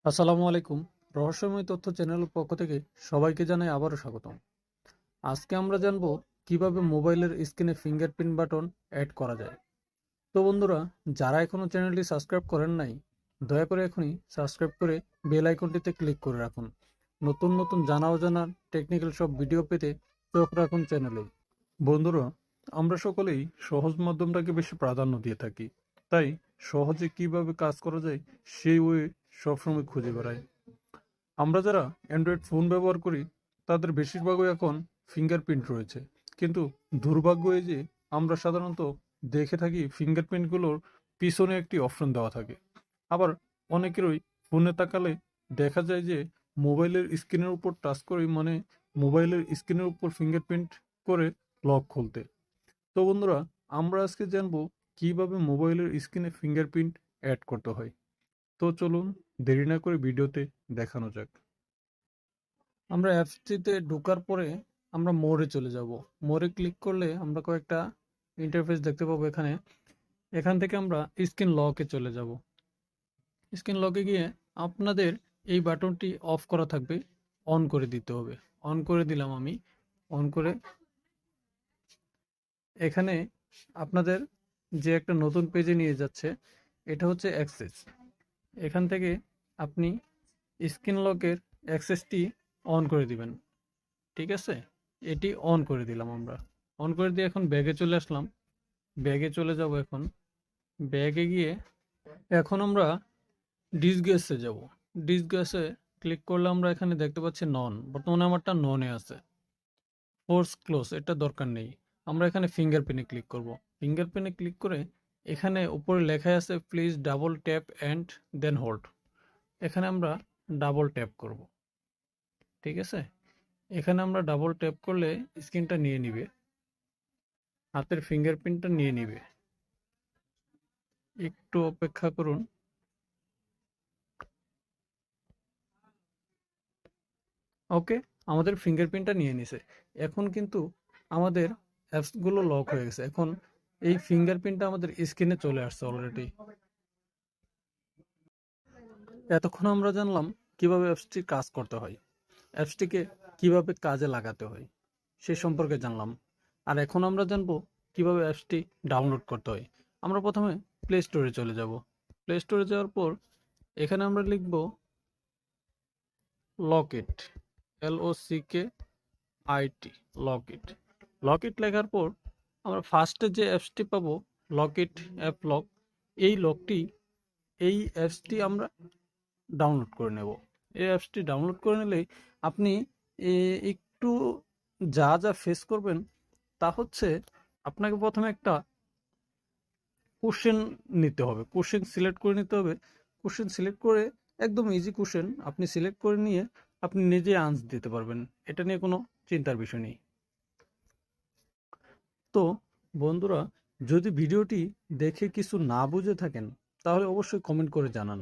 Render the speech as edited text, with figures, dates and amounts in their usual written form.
আসসালামু আলাইকুম। রহস্যময় তথ্য চ্যানেলের পক্ষ থেকে সবাইকে জানাই আবারও স্বাগতম। আজকে আমরা জানবো কিভাবে মোবাইলের স্ক্রিনে ফিঙ্গারপ্রিন্ট বাটন অ্যাড করা যায়। তো বন্ধুরা, যারা এখনো চ্যানেলটি সাবস্ক্রাইব করেন নাই, দয়া করে এখনই সাবস্ক্রাইব করে বেল আইকনটিতে ক্লিক করে রাখুন। নতুন নতুন জানা অজানা টেকনিক্যাল সব ভিডিও পেতে চোখ রাখুন চ্যানেলে। বন্ধুরা, আমরা সকলেই সহজ মাধ্যমটাকে বেশি প্রাধান্য দিয়ে থাকি, তাই সহজে কিভাবে কাজ করা যায় সেই ওয়ে সবসময় খুঁজে বেড়াই। আমরা যারা অ্যান্ড্রয়েড ফোন ব্যবহার করি তাদের বেশিরভাগই এখন ফিঙ্গারপ্রিন্ট রয়েছে, কিন্তু দুর্ভাগ্য এই যে আমরা সাধারণত দেখে থাকি ফিঙ্গারপ্রিন্টগুলোর পিছনে একটি অপশন দেওয়া থাকে। আবার অনেকেরই ফোনে তাকালে দেখা যায় যে মোবাইলের স্ক্রিনের উপর টাচ করে, মানে মোবাইলের স্ক্রিনের উপর ফিঙ্গারপ্রিন্ট করে লক খুলতে। তো বন্ধুরা, আমরা আজকে জানবো কিভাবে মোবাইলের স্ক্রিনে ফিঙ্গারপ্রিন্ট অ্যাড করতে হয়। তো চলুন দেরি না করে ভিডিওতে দেখানো যাক। আমরা অ্যাপসটিতে ঢোকার পরে আমরা মোড়ে চলে যাব। মোড়ে ক্লিক করলে আমরা কয়েকটা ইন্টারফেস দেখতে পাবো। এখান থেকে আমরা স্ক্রিন লকে চলে যাব। স্ক্রিন লকে গিয়ে আপনাদের এই বাটনটি অফ করা থাকবে, অন করে দিতে হবে। অন করে দিলাম আমি। অন করে এখানে আপনাদের যে একটা নতুন পেজে নিয়ে যাচ্ছে, এটা হচ্ছে অ্যাক্সেস। এখান থেকে আপনি স্ক্রিন লকের অ্যাক্সেসটি অন করে দিবেন। ঠিক আছে, এটি অন করে দিলাম আমরা। অন করে দিয়ে এখন ব্যাগে চলে আসলাম। ব্যাগে চলে যাব। এখন ব্যাগে গিয়ে এখন আমরা ডিসগ্যাসে যাব। ডিসগ্যাসে ক্লিক করলে আমরা এখানে দেখতে পাচ্ছি নন। বর্তমানে আমারটা ননে আছে। ফোর্স ক্লোজ এটা দরকার নেই। আমরা এখানে ফিঙ্গারপ্রিন্টে ক্লিক করব। ফিঙ্গারপ্রিন্টে ক্লিক করে এখানে উপরে লেখা আছে please double tap and then hold. এখানে আমরা ডাবল ট্যাপ করব। ঠিক আছে, এখানে আমরা ডাবল ট্যাপ করলে স্ক্রিনটা নিয়ে নিবে, হাতের ফিঙ্গারপ্রিন্টটা নিয়ে নিবে। একটু অপেক্ষা করুন। ওকে, আমাদের ফিঙ্গারপ্রিন্টটা নিয়ে নিছে। এখন কিন্তু আমাদের অ্যাপসগুলো লক হয়ে গেছে। এখন এই ফিঙ্গারপ্রিন্টটা আমাদের স্ক্রিনে চলে আসছে অলরেডি। এতক্ষণ আমরা জানলাম কিভাবে অ্যাপসটি কাজ করতে হয়, অ্যাপসটিকে কিভাবে কাজে লাগাতে হয় সে সম্পর্কে জানলাম। আর এখন আমরা জানবো কিভাবে অ্যাপসটি ডাউনলোড করতে হয়। আমরা প্রথমে প্লে স্টোরে চলে যাব। প্লে স্টোরে যাওয়ার পর এখানে আমরা লিখব লকেট, LOCKIT, লকেট। লকেট লেখার পর আমরা ফার্স্টে যে অ্যাপসটি পাবো, লকেট অ্যাপ লক, এই লকটি, এই অ্যাপসটি আমরা ডাউনলোড করে নেব। এই অ্যাপসটি ডাউনলোড করে নিলেই আপনি একটু যা যা ফেস করবেন তা হচ্ছে, আপনাকে প্রথমে একটা কোশ্চেন নিতে হবে, কোশ্চেন সিলেক্ট করে নিতে হবে। কোশ্চেন সিলেক্ট করে, একদম ইজি কোশ্চেন আপনি সিলেক্ট করে নিয়ে আপনি নিজে আনসার দিতে পারবেন। এটা নিয়ে কোনো চিন্তার বিষয় নেই। তো বন্ধুরা, যদি ভিডিওটি দেখে কিছু না বুঝে থাকেন তাহলে অবশ্যই কমেন্ট করে জানান।